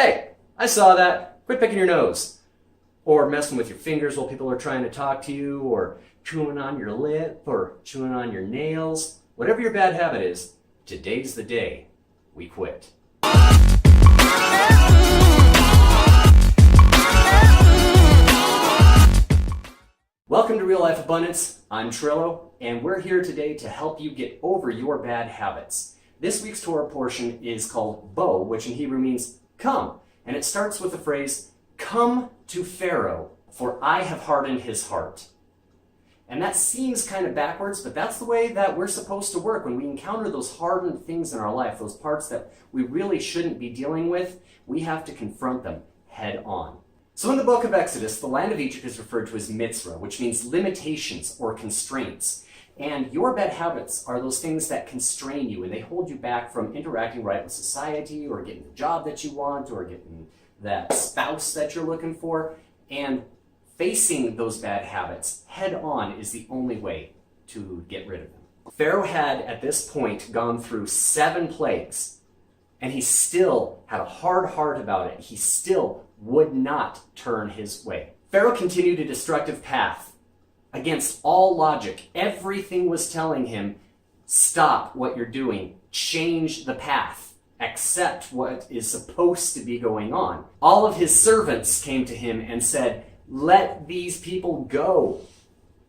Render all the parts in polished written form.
Hey, I saw that. Quit picking your nose. Or messing with your fingers while people are trying to talk to you, or chewing on your lip, or chewing on your nails. Whatever your bad habit is, today's the day we quit. Welcome to Real Life Abundance. I'm Trillo, and we're here today to help you get over your bad habits. This week's Torah portion is called bo, which in Hebrew means come, and it starts with the phrase, "Come to Pharaoh, for I have hardened his heart." And that seems kind of backwards, but that's the way that we're supposed to work. When we encounter those hardened things in our life, those parts that we really shouldn't be dealing with, we have to confront them head on. So in the book of Exodus, the land of Egypt is referred to as Mitzrah, which means limitations or constraints. And your bad habits are those things that constrain you and they hold you back from interacting right with society or getting the job that you want or getting that spouse that you're looking for. And facing those bad habits head on is the only way to get rid of them. Pharaoh had at this point gone through 7 plagues and he still had a hard heart about it. He still would not turn his way. Pharaoh continued a destructive path. Against all logic, everything was telling him, stop what you're doing, change the path, accept what is supposed to be going on. All of his servants came to him and said, let these people go.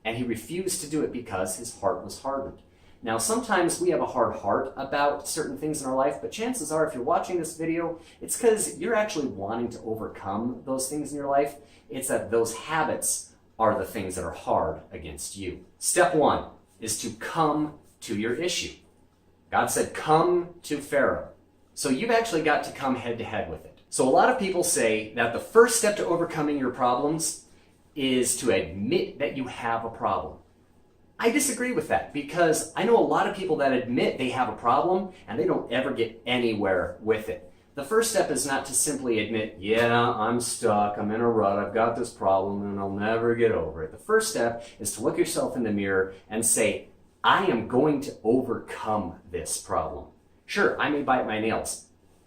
And he refused to do it because his heart was hardened. Now, sometimes we have a hard heart about certain things in our life, but chances are if you're watching this video, it's because you're actually wanting to overcome those things in your life. It's that those habits are the things that are hard against you. Step 1 is to come to your issue. God said, come to Pharaoh. So you've actually got to come head to head with it. So a lot of people say that the first step to overcoming your problems is to admit that you have a problem. I disagree with that because I know a lot of people that admit they have a problem and they don't ever get anywhere with it. The first step is not to simply admit, yeah, I'm stuck, I'm in a rut, I've got this problem and I'll never get over it. The first step is to look yourself in the mirror and say, I am going to overcome this problem. Sure, I may bite my nails,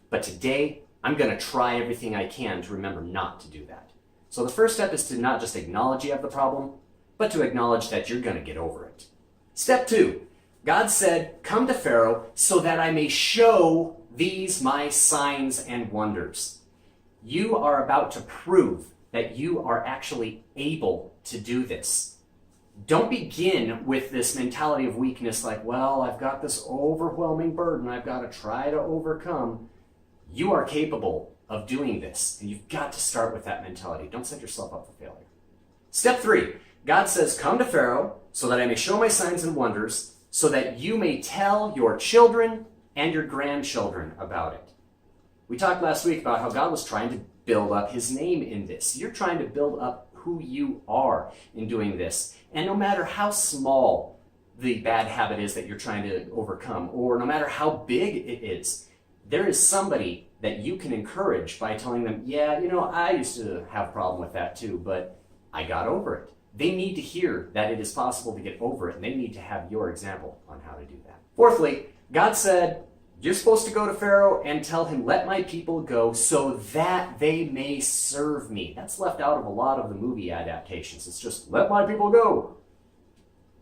but today I'm going to try everything I can to remember not to do that. So the first step is to not just acknowledge you have the problem, but to acknowledge that you're going to get over it. Step 2, God said, come to Pharaoh so that I may show these my signs and wonders. You are about to prove that you are actually able to do this. Don't begin with this mentality of weakness like, well, I've got this overwhelming burden I've got to try to overcome. You are capable of doing this, and you've got to start with that mentality. Don't set yourself up for failure. Step 3, God says, come to Pharaoh so that I may show my signs and wonders, so that you may tell your children and your grandchildren about it. We talked last week about how God was trying to build up his name in this. You're trying to build up who you are in doing this. And no matter how small the bad habit is that you're trying to overcome, or no matter how big it is, there is somebody that you can encourage by telling them, yeah, I used to have a problem with that too, but I got over it. They need to hear that it is possible to get over it, and they need to have your example on how to do that. Fourthly, God said, you're supposed to go to Pharaoh and tell him, let my people go so that they may serve me. That's left out of a lot of the movie adaptations. It's just, let my people go.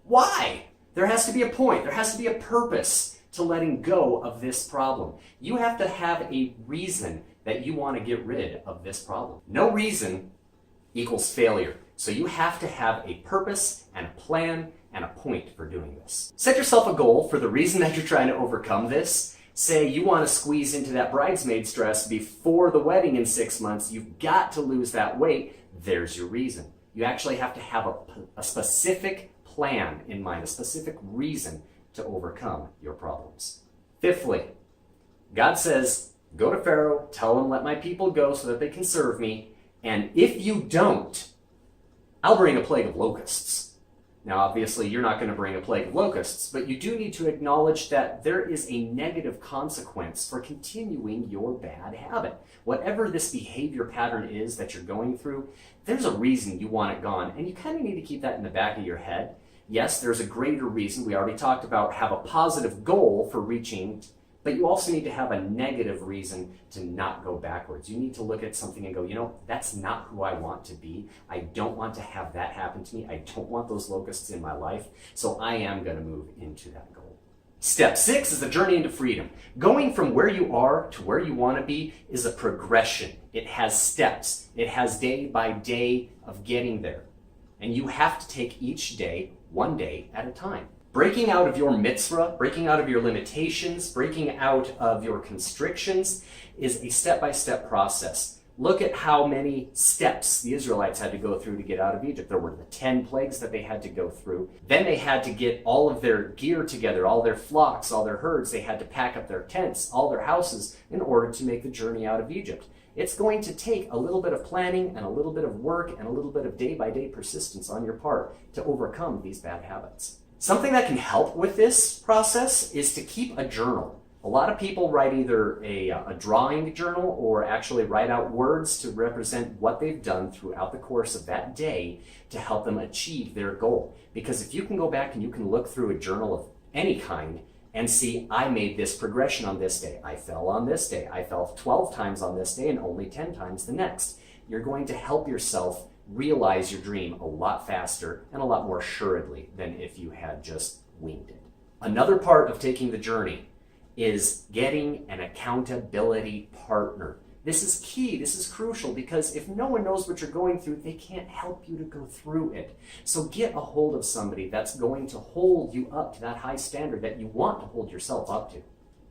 Why? There has to be a point. There has to be a purpose to letting go of this problem. You have to have a reason that you want to get rid of this problem. No reason equals failure. So you have to have a purpose and a plan and a point for doing this. Set yourself a goal for the reason that you're trying to overcome this. Say you want to squeeze into that bridesmaid's dress before the wedding in 6 months. You've got to lose that weight. There's your reason. You actually have to have a specific plan in mind, a specific reason to overcome your problems. Fifthly, God says, go to Pharaoh, tell him, let my people go so that they can serve me. And if you don't, I'll bring a plague of locusts. Now, obviously, you're not going to bring a plague of locusts, but you do need to acknowledge that there is a negative consequence for continuing your bad habit. Whatever this behavior pattern is that you're going through, there's a reason you want it gone, and you kind of need to keep that in the back of your head. Yes, there's a greater reason. We already talked about have a positive goal for reaching But you also need to have a negative reason to not go backwards. You need to look at something and go, you know, that's not who I want to be. I don't want to have that happen to me. I don't want those locusts in my life. So I am going to move into that goal. Step 6 is the journey into freedom. Going from where you are to where you want to be is a progression. It has steps. It has day by day of getting there. And you have to take each day, one day at a time. Breaking out of your mitzvah, breaking out of your limitations, breaking out of your constrictions is a step-by-step process. Look at how many steps the Israelites had to go through to get out of Egypt. There were the 10 plagues that they had to go through. Then they had to get all of their gear together, all their flocks, all their herds. They had to pack up their tents, all their houses in order to make the journey out of Egypt. It's going to take a little bit of planning and a little bit of work and a little bit of day-by-day persistence on your part to overcome these bad habits. Something that can help with this process is to keep a journal. A lot of people write either a drawing journal or actually write out words to represent what they've done throughout the course of that day to help them achieve their goal. Because if you can go back and you can look through a journal of any kind and see, I made this progression on this day, I fell on this day, I fell 12 times on this day and only 10 times the next, you're going to help yourself realize your dream a lot faster and a lot more assuredly than if you had just winged it. Another part of taking the journey is getting an accountability partner. This is key, this is crucial, because if no one knows what you're going through, they can't help you to go through it. So get a hold of somebody that's going to hold you up to that high standard that you want to hold yourself up to.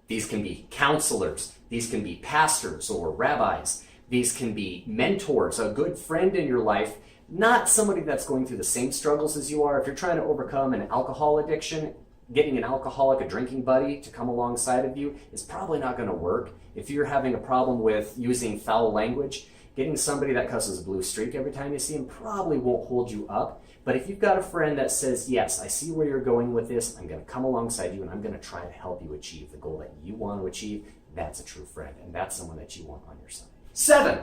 These can be counselors, these can be pastors or rabbis, these can be mentors, a good friend in your life, not somebody that's going through the same struggles as you are. If you're trying to overcome an alcohol addiction, getting an alcoholic, a drinking buddy to come alongside of you is probably not going to work. If you're having a problem with using foul language, getting somebody that cusses a blue streak every time you see him probably won't hold you up. But if you've got a friend that says, yes, I see where you're going with this, I'm going to come alongside you and I'm going to try to help you achieve the goal that you want to achieve, that's a true friend, and that's someone that you want on your side. 7,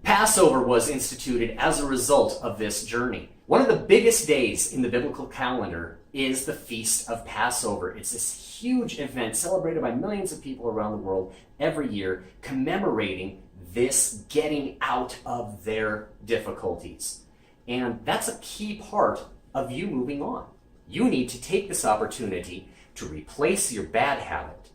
Passover was instituted as a result of this journey. One of the biggest days in the biblical calendar is the Feast of Passover. It's this huge event celebrated by millions of people around the world every year, commemorating this getting out of their difficulties. And that's a key part of you moving on. You need to take this opportunity to replace your bad habit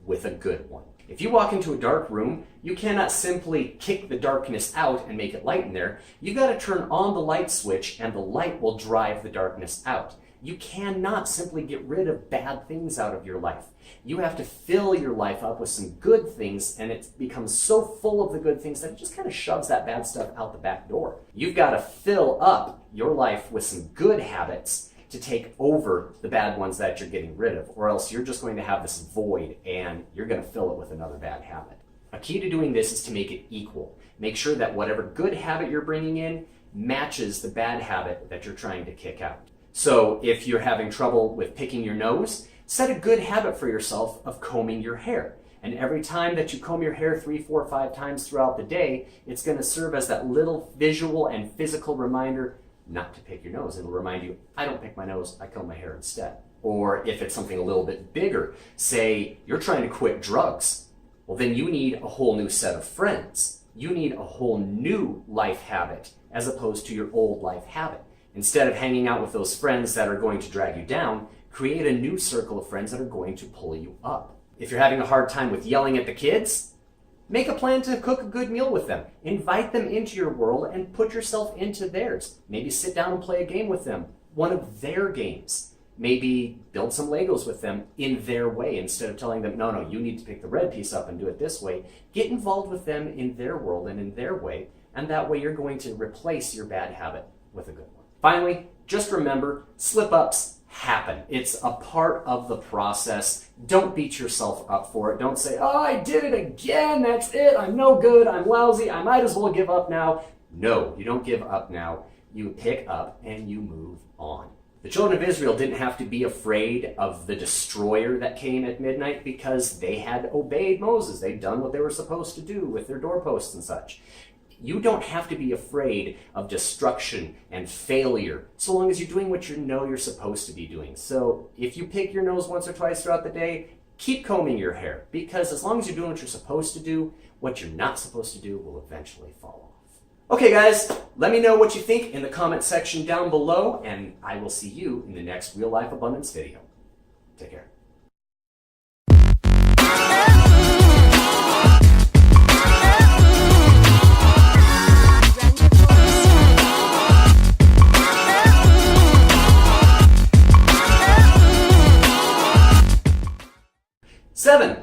with a good one. If you walk into a dark room, you cannot simply kick the darkness out and make it light in there. You got to turn on the light switch and the light will drive the darkness out. You cannot simply get rid of bad things out of your life. You have to fill your life up with some good things, and it becomes so full of the good things that it just kind of shoves that bad stuff out the back door. You've got to fill up your life with some good habits to take over the bad ones that you're getting rid of, or else you're just going to have this void and you're going to fill it with another bad habit. A key to doing this is to make it equal. Make sure that whatever good habit you're bringing in matches the bad habit that you're trying to kick out. So if you're having trouble with picking your nose, set a good habit for yourself of combing your hair. And every time that you comb your hair 3, 4, 5 times throughout the day, it's going to serve as that little visual and physical reminder not to pick your nose. It'll remind you, I don't pick my nose, I comb my hair instead. Or if it's something a little bit bigger, say you're trying to quit drugs, well then you need a whole new set of friends. You need a whole new life habit as opposed to your old life habit. Instead of hanging out with those friends that are going to drag you down, create a new circle of friends that are going to pull you up. If you're having a hard time with yelling at the kids, make a plan to cook a good meal with them. Invite them into your world and put yourself into theirs. Maybe sit down and play a game with them, one of their games. Maybe build some Legos with them in their way instead of telling them, no, you need to pick the red piece up and do it this way. Get involved with them in their world and in their way, and that way you're going to replace your bad habit with a good one. Finally, just remember, slip-ups happen. It's a part of the process. Don't beat yourself up for it. Don't say, oh, I did it again. That's it. I'm no good. I'm lousy. I might as well give up now. No, you don't give up now. You pick up and you move on. The children of Israel didn't have to be afraid of the destroyer that came at midnight because they had obeyed Moses. They'd done what they were supposed to do with their doorposts and such. You don't have to be afraid of destruction and failure so long as you're doing what you know you're supposed to be doing. So if you pick your nose once or twice throughout the day, keep combing your hair, because as long as you're doing what you're supposed to do, what you're not supposed to do will eventually fall off. Okay guys, let me know what you think in the comment section down below, and I will see you in the next Real Life Abundance video. Take care. Seven.